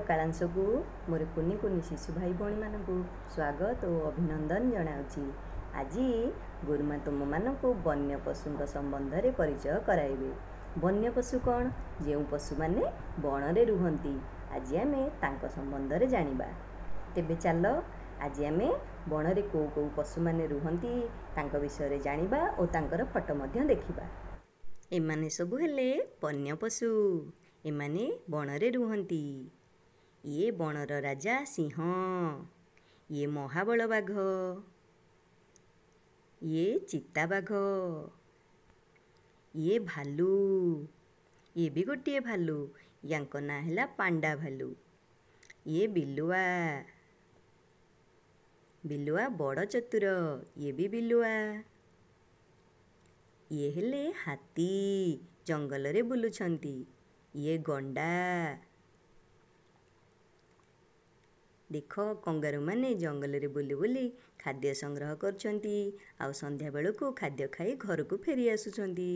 कालांश को मोर कुनी कुनी शिशु भाई भौणी मानक स्वागत और अभिनंदन जनाऊँगी। आज गुरुमा तुम मानक वन्य पशु संबंध में परिचय कराइबे। वन्य पशु कौन? जो पशु माने बन में रुहंती। आज आम तांको संबंध में जानिबा। तेबे चल आज आम बन में कौ कौ पशु माने रुहंती तांको विषय रे जानिबा और तांकर फोटो मध्य देखिबा। एमाने सबु हेले वन्य पशु। एमाने बन में रुहंती। ये बनर राजा सिंह, ये महाबल बाघ, ये चिता बाघ, ये भालू, ये भी गोटे भालू, यांको ना हैला पांडा भालू। ये बिलुआ, बिलुआ बड़ चतुर, ये भी बिलुआ। ये हेले हाथी, जंगल रे बुलुछंती। ये गंडा। देख कंगारू माने जंगल रे बुली बुली खाद्य संग्रह करछंती आउ संध्या बेलू खाद्य खाई घर को फेरी आसुछंती।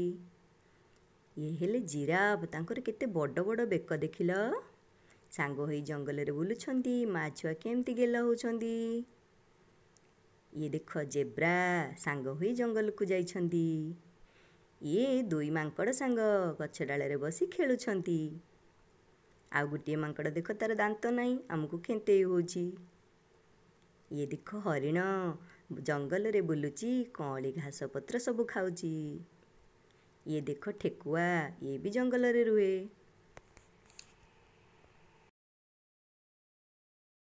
ये हेले जिराफ, तांकर केते बड़ बड़ बेक देखिल। सांग होई जंगल रे बुलुछंती, माँ छुआ केमती गेल होछंती। ये देख जेब्रा, सांग होई जंगल को जाइछंती। ये दुई मांकड़ सांग गछ डाले रे बसी खेलुछंती। आउ गोटे मांकड़ देख तार दांत नहीं, आमको खेते होची। ये देख हरिण, जंगल रे बुलुची, कौली घास पत्र सब खाऊची। ये देख ठेकुआ, ये भी जंगल रे रुहे।